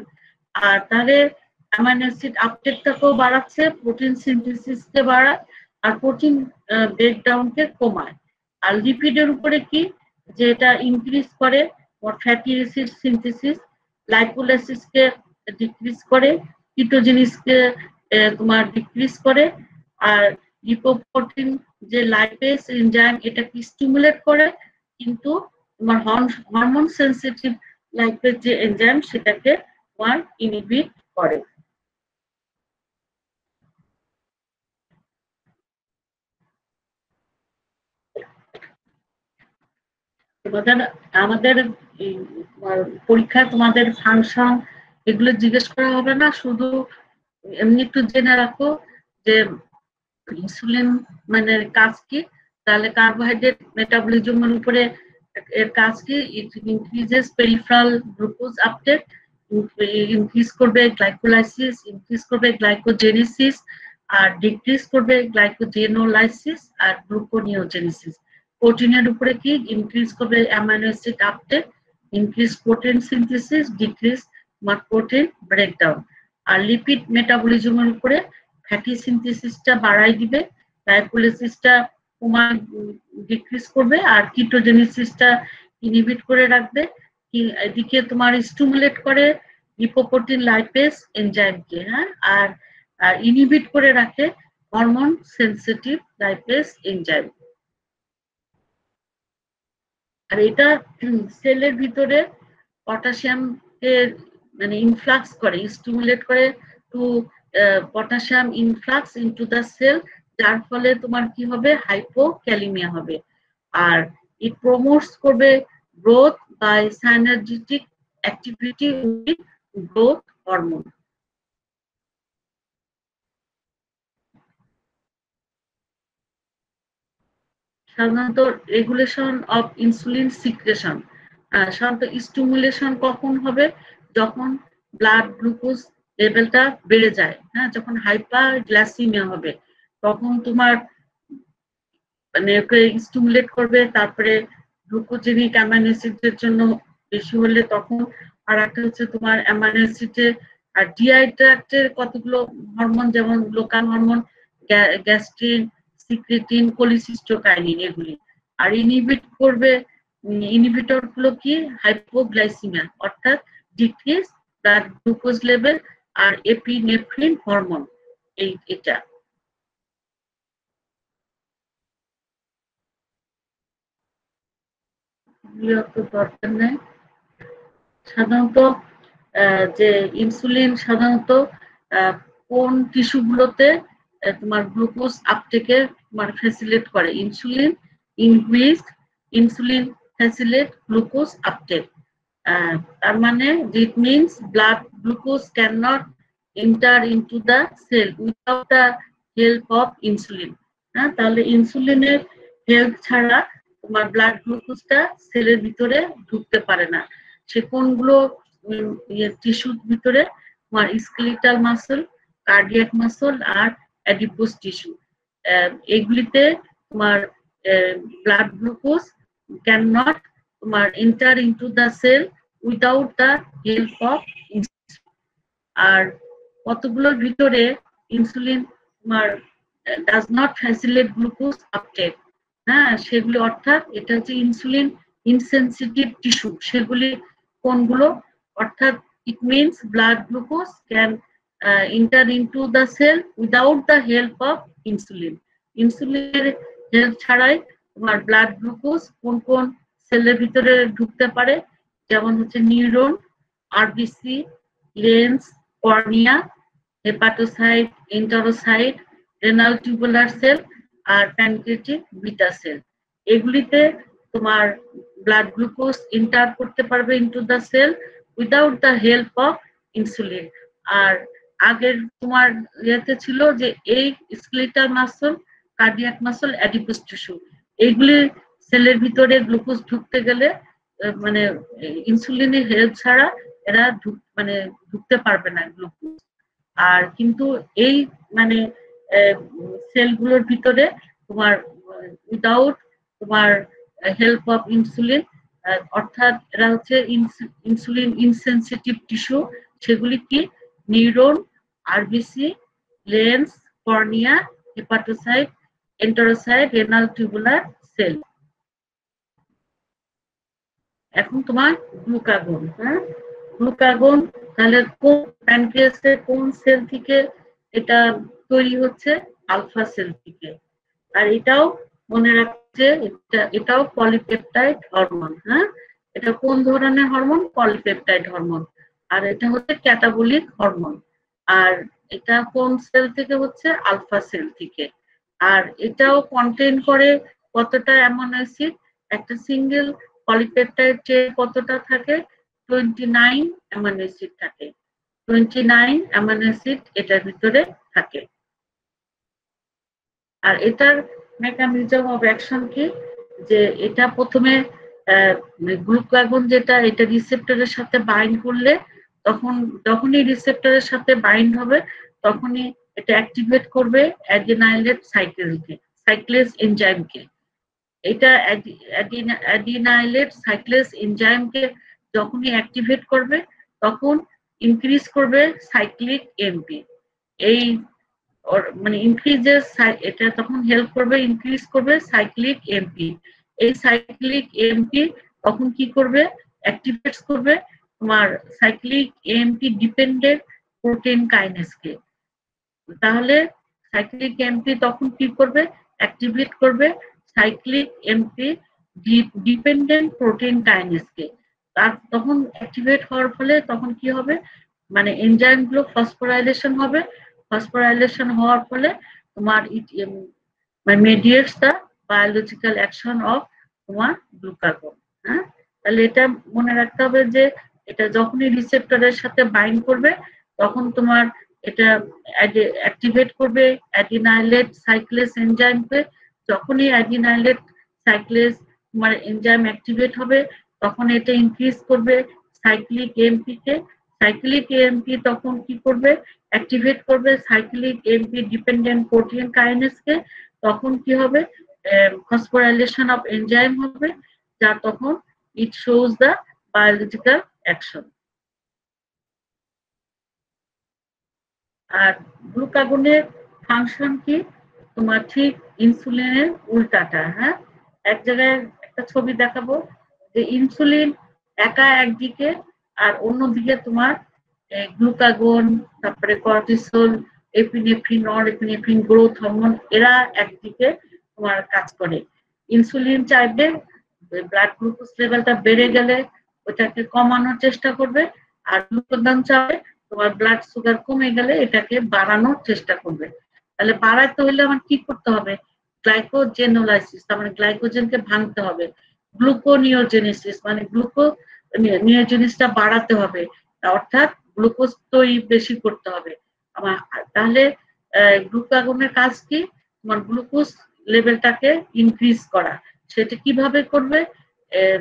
আর তাহলে অ্যামাইনো অ্যাসিড আপটেকটাকেও বাড়াচ্ছে, প্রোটিন সিনথেসিসকে বাড়ায়, আর প্রোটিন ব্রেকডাউনকে কমায়। আর লিপিডের উপরে কি, যে এটা ইনক্রিজ করে ফ্যাটি অ্যাসিড সিনথেসিস, লাইপোলাইসিসকে ডিক্রিজ করে, কিটোজেনিসকে তোমার ডিক্রিজ করে, আর লিপোপ্রোটিন যে লাইপেজ এনজাইম এটাকে স্টিমুলেট করে, কিন্তু তোমার হরমোন সেনসিটিভ লাইপেজ যে এনজাইম সেটাকে তোমার ইনহিবিট করে। আমাদের পরীক্ষায় তোমাদের ফাংশন এগুলো জিজ্ঞেস করা হবে না, শুধু এমনি একটু জেনে রাখো যে ইনসুলিন মানে কাজ কি, তাহলে কার্বোহাইড্রেট মেটাবলিজমের উপরে এর কাজ কি, it increases peripheral glucose uptake, increase করবে গ্লাইকোলাইসিস, ইনক্রিজ করবে গ্লাইকোজেনেসিস, আর ডিক্রিজ করবে গ্লাইকোজেনোলাইসিস আর গ্লুকোনিওজেনেসিস। প্রোটিনের উপরে কি, ইনক্রিজ করবে amino acid uptake, increase protein synthesis, decrease protein breakdown. আর লিপিড মেটাবলিজমের উপরে ফ্যাটি সিনথেসিসটা বাড়াই দিবে, লাইপোলাইসিসটা ডিক্রিজ করবে, আর কিটোজেনেসিসটা ইনহিবিট করে রাখবে। এদিকে তোমার স্টিমুলেট করে লিপোপ্রোটিন লাইপেজ এনজাইমকে, হ্যাঁ, আর ইনহিবিট করে রাখে হরমোন সেনসিটিভ লাইপেজ এনজাইম। আর এটা সেলের ভিতরে পটাশিয়ামকে মানে ইনফ্লাক্স করে, স্টিমুলেট করে to potassium influx into the cell, যার ফলে তোমার কি হবে, হাইপোক্যালিমিয়া হবে। আর ইট প্রমোটস করবে growth by synergistic activity with growth hormone. সাধারণত রেগুলেশন অফ ইনসুলিন সিক্রেশন, সাধারণত স্টিমুলেশন কখন হবে, যখন ব্লাড গ্লুকোজ লেভেলটা বেড়ে যায়, হ্যাঁ, যখন হাইপার গ্লাইসেমিয়া হবে তখন তোমার মানে ওকে স্টিমুলেট করবে। তারপরে গ্লুকোজেনিক অ্যামাইনো অ্যাসিডের জন্য বেশি হলে তখন, আর একটা হচ্ছে তোমার অ্যামাইনো অ্যাসিডের আর ডিআই ট্র্যাক্টের কতগুলো হরমোন, যেমন লোকাল হরমোন গ্যাস্ট্রিন, সিক্রেটিন, কোলিসিস্টোকাইনিন এগুলি। আর ইনহিবিট করবে, ইনহিবিটর গুলো কি হাইপোগ্লাইসিমিয়া অর্থাৎ ডিক্রিজ ব্লাড গ্লুকোজ লেভেল আর এপিনেফ্রিন হরমোন, এটা দরকার নেই। সাধারণত যে ইনসুলিন সাধারণত কোন টিস্যুগুলোতে তোমার গ্লুকোজ আপটেকে তোমার ফ্যাসিলিটেট করে, insulin increase, insulin facilitate glucose uptake. তার মানে it means blood glucose can not enter into the cell without the help of insulin. হ্যাঁ, তাহলে ইনসুলিনের হেল্প ছাড়া তোমার ব্লাড গ্লুকোজটা সেলের ভিতরে ঢুকতে পারে না। সে কোনগুলো টিস্যুর ভিতরে, তোমার স্কেলিটাল মাসল, কার্ডিয়াক মাসল আর অ্যাডিপোজ টিস্যু, এগুলিতে তোমার ব্লাড গ্লুকোজ ক্যান নট তোমার enter into the cell without the help of insulin. আর কতগুলোর ভিতরে ইনসুলিন তোমার does not facilitate glucose uptake, হ্যাঁ, সেগুলি অর্থাৎ এটা হচ্ছে ইনসুলিন ইনসেনসিটিভ টিস্যু। সেগুলি কোনগুলো, অর্থাৎ it means blood glucose can enter into the cell without the help of insulin. ইনসুলিনের হেল্প ছাড়াই তোমার ব্লাড গ্লুকোজ কোন কোন সেলের ভিতরে ঢুকতে পারে, যেমন হচ্ছে neuron, RBC, lens, cornea, hepatocyte, enterocyte, renal tubular cell আর প্যানক্রিয়াটিক বিটা সেল। এগুলিতে তোমার ব্লাড গ্লুকোজ এন্টার করতে পারবে into the cell without the help of insulin. আর আগের তোমার ইয়েতে ছিল যে এই skeletal muscle, cardiac muscle, adipose tissue, এইগুলি সেলের ভিতরে গ্লুকোজ ঢুকতে গেলে মানে ইনসুলিনের হেল্প ছাড়া এরা মানে ঢুকতে পারবে না গ্লুকোজ। আর কিন্তু এই মানে সেলগুলোর ভিতরে তোমার উইদাউট তোমার হেল্প অফ ইনসুলিন, অর্থাৎ এরা হচ্ছে ইনসুলিন ইনসেনসিটিভ টিস্যু। সেগুলি কি, neuron, RBC, lens, cornea, hepatocyte, enterocyte, renal tubular cell. এখন তোমার গ্লুকাগন, হ্যাঁ, গ্লুকাগন তাহলে কোন প্যানক্রিয়াসের কোন সেল থেকে এটা তৈরি হচ্ছে, আলফা সেল থেকে। আর এটাও মনে রাখছে, এটাও পলিপেপটাইড হরমোন। হ্যাঁ, এটা কোন ধরনের হরমোন, পলিপেপটাইড হরমোন। আর এটা হচ্ছে ক্যাটাবলিক হরমোন। আর এটা কোন সেল থেকে হচ্ছে, আলফা সেল থেকে। আর এটাও কন্টেইন করে কতটা অ্যামিনো অ্যাসিড, একটা সিঙ্গেল পলিপেপটাইড চেয়ে কতটা থাকে, 29 অ্যামিনো অ্যাসিড থাকে। 29 অ্যামিনো অ্যাসিড এটার ভিতরে থাকে। আর এটার মেকানিজম অফ অ্যাকশন কি, যে এটা প্রথমে গ্লুকাগন যেটা, এটা রিসেপ্টরের সাথে বাইন্ড করলে তখন যখনই রিসেপ্টরের সাথে বাইন্ড হবে তখনই এটা অ্যাক্টিভেট করবে অ্যাডিনাইলেট সাইক্লেজ এনজাইমকে। এটা অ্যাডিনাইলেট সাইক্লেজ এনজাইমকে যখনই অ্যাক্টিভেট করবে তখন ইনক্রিজ করবে সাইক্লিক এমপি। এই মানে ইনক্রিজেস, এটা তখন হেল্প করবে, ইনক্রিজ করবে সাইক্লিক এমপি। এই সাইক্লিক এমপি তখন কি করবে, অ্যাক্টিভেটস করবে তোমার সাইক্লিক এমপি ডিপেন্ডেন্ট প্রোটিন কাইনেসকে। তাহলে সাইক্লিক এমপি তখন কি করবে, অ্যাক্টিভেট করবে সাইক্লিক এমপি ডিপেন্ডেন্ট প্রোটিন কাইনেসকে। তার তখন অ্যাক্টিভেট হওয়ার ফলে তখন কি হবে, মানে এনজাইম গুলো ফসফোরাইলেশন হবে। ফসফোরাইলেশন হওয়ার ফলে তোমার mediates the biological action of তোমার গ্লুকাগন। হ্যাঁ, তাহলে এটা মনে রাখতে হবে যে এটা যখনই রিসেপ্টরের সাথে বাইন্ড করবে তখন তোমার এটা অ্যাক্টিভেট করবে অ্যাডিনাইলেট সাইক্লেজ এনজাইমকে। যখনই অ্যাডিনাইলেট সাইক্লেজ তোমার এনজাইম অ্যাক্টিভেট হবে তখন এটা ইনক্রিজ করবে সাইক্লিক এমপি কে। সাইক্লিক এমপি তখন কি করবে, অ্যাক্টিভেট করবে সাইক্লিক এমপি ডিপেন্ডেন্ট প্রোটিন কাইনেসকে। তখন কি হবে, ফসফোরাইলেশন অফ এনজাইম হবে, যা তখন it shows the biological action. আর গ্লুকাগনের ফাংশন কি, তোমার ঠিক ইনসুলিনের উল্টাটা। হ্যাঁ, এক জায়গায় একটা ছবি দেখাবো যে ইনসুলিন একা একদিকে আর অন্যদিকে তোমার গ্লুকাগন, তারপরে cortisol, epinephrine, norepinephrine, growth hormone, এরা একদিকে তোমার কাজ করে। ইনসুলিন চাইবে ব্লাড গ্লুকোজ লেভেলটা বেড়ে গেলে ওটাকে কমানোর চেষ্টা করবে, আর গ্লুকাগন চাইবে তোমার ব্লাড সুগার কমে গেলে এটাকে বাড়ানোর চেষ্টা করবে। তাহলে বাড়াইতে হলে আমার কি করতে হবে? গ্লাইকোজেনোলাইসিস, তার মানে গ্লাইকোজেনকে ভাঙতে হবে। গ্লুকোনিওজেনেসিস মানে নিওজেনিসটা বাড়াতে হবে, অর্থাৎ গ্লুকোজ তৈরি বেশি করতে হবে। তাহলে গ্লুকাগনের কাজ কি? তোমার গ্লুকোজ লেভেলটাকে ইনক্রিজ করা। সেটা কিভাবে করবে?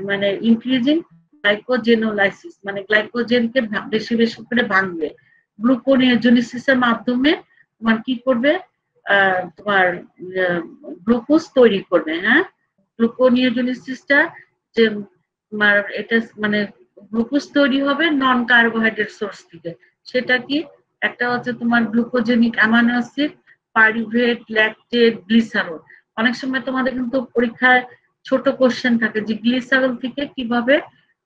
মানে ইনক্রিজিং গ্লাইকোজেনোলাইসিস, মানে গ্লাইকোজেনকে বেশি বেশি করে ভাঙবে। গ্লুকোনিওজেনেসিসের মাধ্যমে তোমার কি করবে? তোমার গ্লুকোজ তৈরি করবে। হ্যাঁ, গ্লুকোনিওজেনেসিসটা যে তোমার এটা মানে গ্লুকোজ তৈরি হবে নন কার্বোহাইড্রেট সোর্স থেকে। সেটা কি? একটা হচ্ছে তোমার glucogenic amino acid, pyruvate, lactate, glycerol. অনেক সময় তোমাদের কিন্তু পরীক্ষায় ছোট কোশ্চেন থাকে যে গ্লিসারল থেকে কিভাবে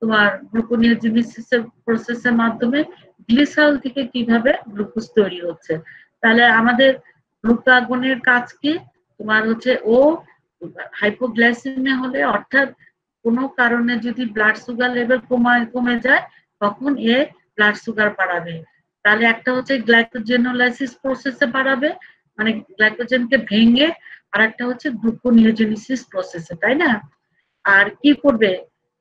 তোমার গ্লুকোনিওজেনেসিসের প্রসেসের মাধ্যমে গ্লিসারল থেকে কিভাবে গ্লুকোজ তৈরি হচ্ছে। তাহলে আমাদের গ্লুকাগনের কাজ কি? তোমার হচ্ছে ও হাইপোগ্লাইসেমিয়া হলে, অর্থাৎ কোনো কারণে যদি ব্লাড সুগার লেভেল কমে যায়, তখন এ ব্লাড সুগার বাড়াবে। তাহলে একটা হচ্ছে গ্লাইকোজেনোলাইসিস প্রসেসে বাড়াবে, মানে গ্লাইকোজেনকে ভেঙে, আর একটা হচ্ছে গ্লুকোনিওজেনেসিস প্রসেসে, তাই না? আর কি করবে?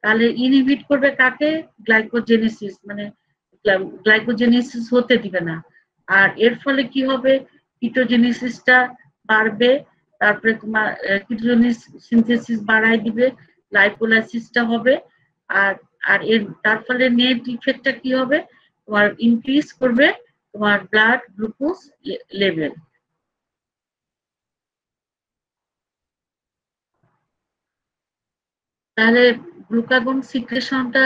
তাহলে ইনহিবিট করবে কাকে? গ্লাইকোজেনেসিস, মানে গ্লাইকোজেনেসিস হতে দিবে না। আর এর ফলে কি হবে? কিটোজেনেসিসটা বাড়বে, তারপরে তোমার কিটোজেনিক সিনথেসিস বাড়ায় দিবে, লাইপোলাইসিসটা হবে। আর আর এর তার ফলে নেট ইফেক্টটা কি হবে? তোমার ইনক্রিজ করবে তোমার ব্লাড গ্লুকোজ লেভেল। তাহলে গ্লুকাগন সিক্রেশনটা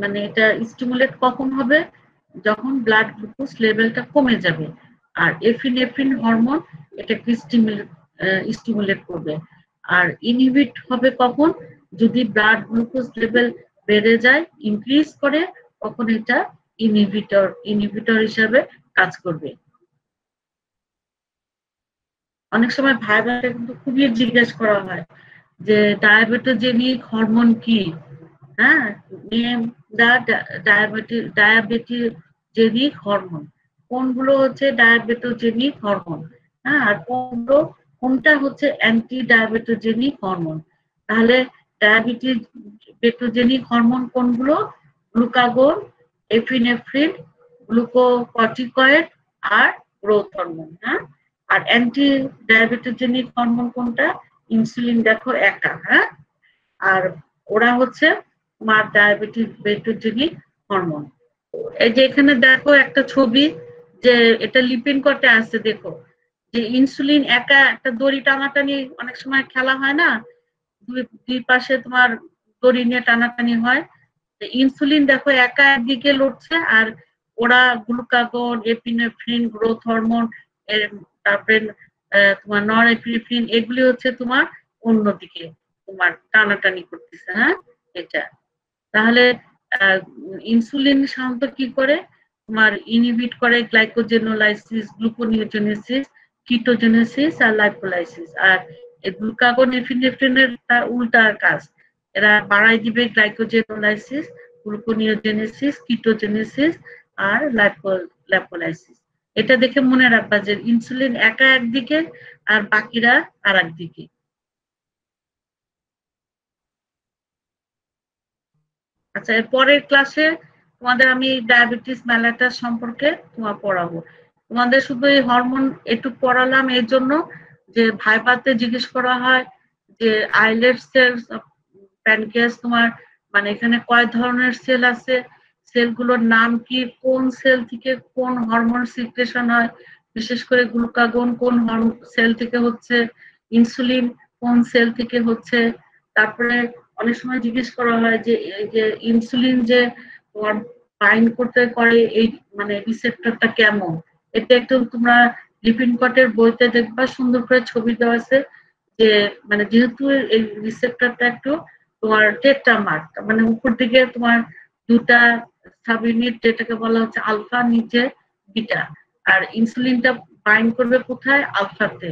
মানে এটা স্টিমুলেট কখন হবে? যখন ব্লাড গ্লুকোজ লেভেলটা কমে যাবে। আর এপিনেফ্রিন হরমোন এটাকে স্টিমুলেট করবে। আর ইনহিবিট হবে কখন? যদি ব্লাড গ্লুকোজ লেভেল বেড়ে যায়, ইনক্রিজ করে, তখন এটা ইনহিবিটর হিসাবে কাজ করবে। অনেক সময় ভাইবাটা কিন্তু খুবই জিজ্ঞেস করা হয় যে ডায়াবেটোজেনিক হরমোন কি? হ্যাঁ, নেম দা ডায়াবেটোজেনিক হরমোন। কোনগুলো হচ্ছে ডায়াবেটোজেনিক হরমোন? হ্যাঁ, আর কোনটা হচ্ছে অ্যান্টি ডায়াবেটোজেনিক হরমোন? তাহলে ডায়াবেটোজেনিক হরমোন কোনগুলো? গ্লুকাগন, এপিনেফ্রিন, গ্লুকোকর্টিকয়েড আর গ্রোথ হরমোন। হ্যাঁ, আর অ্যান্টি ডায়াবেটোজেনিক হরমোন কোনটা? ইনসুলিন দেখো একা। হ্যাঁ, আর ওরা হচ্ছে তোমার ডায়াবেটোজেনিক হরমোন। এই যে এখানে দেখো একটা ছবি, যে এটা লিপিন কটে আছে, দেখো যে ইনসুলিন একা একটা দড়ি টানাটানি অনেক সময় খেলা হয় না, দুই পাশে তোমার দড়ি নিয়ে টানাটানি হয়। ইনসুলিন দেখো একা একদিকে লড়ছে, আর ওরা গ্লুকাগন, এপিনেফ্রিন, গ্রোথ হরমোন, তারপরে তোমার নরএপিনেফ্রিন, এগুলি হচ্ছে তোমার অন্যদিকে তোমার টানাটানি করতেছে। হ্যাঁ, এটা তাহলে ইনসুলিন সাধারণত কি করে? তোমার ইনহিবিট করে গ্লাইকোজেনোলাইসিস, গ্লুকোনিওজেনেসিস, কিটোজেনেসিস আর লাইপোলাইসিস। আর গ্লুকাগন, এপিনেফ্রিনের তার উল্টা কাজ, এরা বাড়াই দিবে গ্লাইকোজেনোলাইসিস, গ্লুকোনিওজেনেসিস, কিটোজেনেসিস আর লাইপোলাইসিস। এটা দেখে মনে রাখবা যে ইনসুলিন একা একদিকে আর বাকিরা আর একদিকে। আচ্ছা, এর পরের ক্লাসে তোমাদের আমি ডায়াবেটিস মেলাটাস সম্পর্কে তোমার পড়াবো। তোমাদের শুধু এই হরমোন একটু পড়ালাম এর জন্য যে ভাইবাতে জিজ্ঞেস করা হয় যে আইলেট সেল, প্যানক্রিয়াস তোমার মানে এখানে কয় ধরনের সেল আছে, সেলগুলোর নাম কি, কোন সেল থেকে কোন হরমোন সিক্রেশন হয়, বিশেষ করে গ্লুকাগন কোন সেল থেকে হচ্ছে, ইনসুলিন কোন সেল থেকে হচ্ছে। তারপরে অনেক সময় জিজ্ঞেস করা হয় যে এই যে ইনসুলিন যে বাইন্ড করতে পারে এই মানে রিসেপ্টরটা কেমন, এটা একটু তোমরা লিপিনকটের বইতে দেখবা সুন্দর করে ছবি দেওয়া আছে যে মানে যেহেতু এই রিসেপ্টরটা একটু তোমার টেট্রামার, মানে উপর দিকে তোমার দুটা সাব ইউনিট যেটাকে বলা হচ্ছে আলফা, নিচে বিটা, আর ইনসুলিনটা বাইন্ড করবে কোথায়? আলফাতে।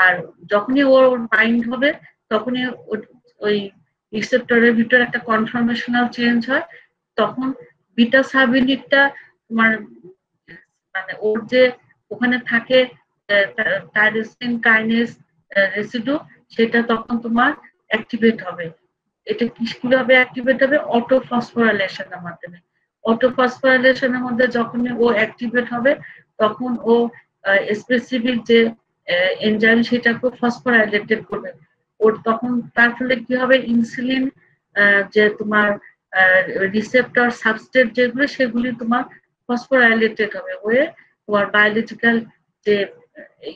আর যখনই ওর বাইন্ড হবে তখনই ওই রিসেপ্টরের ভিতরে একটা কনফরমেশনাল চেঞ্জ হয়, তখন বিটা সাব ইউনিটটা তোমার মানে ওর যে ওখানে থাকে টাইরোসিন কাইনেজ রেসিডু, সেটা তখন তোমার অ্যাক্টিভেট হবে। এটা কিভাবে অ্যাক্টিভেট হবে? অটো ফসফোরাইলেশনের মাধ্যমে। অটো ফসফোরাইলেশনের মধ্যে যখনই ও অ্যাক্টিভেট হবে তখন ও স্পেসিফিক যে এনজাইম সেটাকে ফসফোরাইলেটেড করবে। ওর তখন তার ফলে কি হবে? ইনসুলিন যে তোমার রিসেপ্টর সাবস্ট্রেট যেগুলো সেগুলি তোমার ফসফোরাইলেটেড হবে হয়ে তোমার বায়োলজিক্যাল যে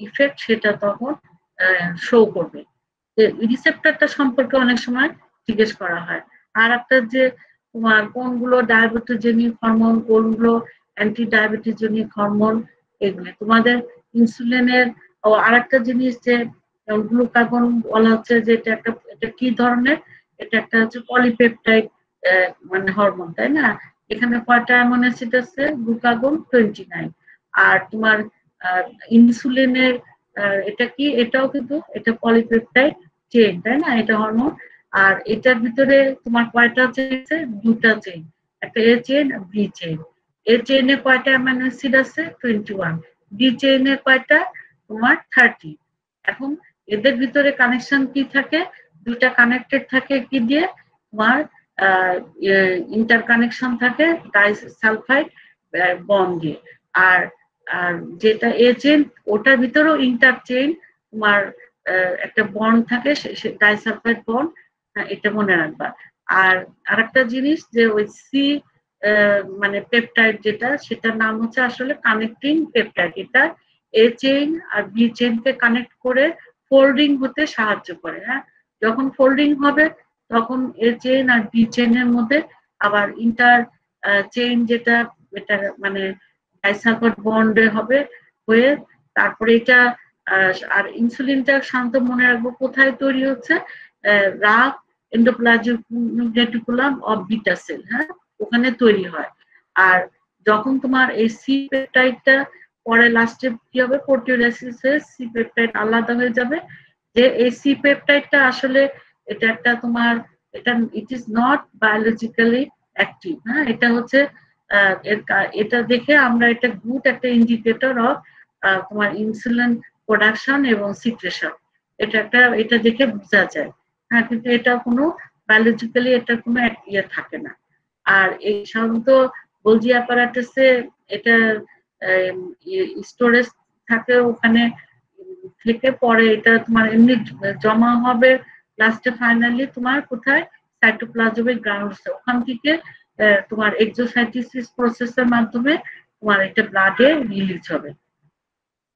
ইফেক্ট সেটা তখন শো করবে। রিসেপ্টরটা সম্পর্কে অনেক সময় জিজ্ঞেস করা হয়। আর একটা যে তোমার কোনগুলো ডায়াবেটোজেনিক হরমোন, কোনগুলো অ্যান্টি ডায়াবেটিজেনিক হরমোন, এগুলি তোমাদের ইনসুলিনের। ও আরেকটা জিনিস যে গ্লুকাগন বলা হচ্ছে যে এটা কি ধরনের? এটা একটা হচ্ছে পলিপেপটাইড মানে হরমোন, তাই না? এখানে কয়টা অ্যামিনো অ্যাসিড আছে? গ্লুকাগন 29। আর তোমার ইনসুলিনের এটা কি? এটাও কিন্তু এটা পলিপেপটাইড চেইন, তাই না? এটা হরমোন। আর এটার ভিতরে তোমার কয়টা চেইন আছে? দুটা চেইন, একটা এ চেইন আর বি চেইন। এ চেইনে কয়টা অ্যামিনো অ্যাসিড আছে? 21। বি চেইনে কয়টা? তোমার 30। এখন এদের ভিতরে কানেকশন কি থাকে? দুইটা কানেক্টেড থাকে কি দিয়ে? তোমার ইন্টারকানেকশন থাকে ডাইসালফাইড বন্ড দিয়ে। আর আর যেটা এ চেইন ওটার ভিতরেও ইন্টারচেইন তোমার একটা বন্ড থাকে, ডাইসালফাইড বন্ড, এটা মনে রাখবা। আর আরেকটা জিনিস যে ওই সি মানে পেপটাইড যেটা, সেটার নাম হচ্ছে আসলে কানেক্টিং পেপটাইড। এটা এ চেইন আর বি চেইনকে কানেক্ট করে ফোল্ডিং হতে সাহায্য করে। হ্যাঁ, যখন ফোল্ডিং হবে তখন এ চেইন আর বি চেইনের মধ্যে আবার ইন্টার চেইন যেটা এটা মানে ডাইসালফাইড বন্ডে হবে হয়ে তারপরে এটা আর ইনসুলিনটা শান্ত মনে রাখবো কোথায় তৈরি হচ্ছে? Rough endoplasmic reticulum of beta sell, হ্যাঁ, ওখানে তৈরি হয়। আর যখন তোমার এই সি পেপটাইডটা পরে লাস্টে কি হবে? প্রোটিওলাইসিসে সি পেপটাইড আলাদা হয়ে যাবে। যে এই সি পেপটাইডটা আসলে এটা একটা তোমার এটা it is not biologically active. হ্যাঁ, এটা হচ্ছে এটা দেখে আমরা এটা গুড একটা ইন্ডিকেটর অফ তোমার ইনসুলিন প্রোডাকশন এবং সিক্রেশন। এটা দেখে বোঝা যায়। হ্যাঁ, কিন্তু এটা কোনো বায়োলজিক্যালি এটা কোনো ইয়ে থাকে না। আর এই সাধারণত গোলজি অ্যাপারাটাসে এটা স্টোরেজ থাকে, ওখানে থেকে পরে এটা তোমার এমনি জমা হবে লাস্টে ফাইনালি তোমার কোথায়? সাইটোপ্লাজমিক গ্রানুলসে। ওখান থেকে তোমার এক্সোসাইটোসিস প্রসেসের মাধ্যমে তোমার এটা ব্লাডে রিলিজ হবে।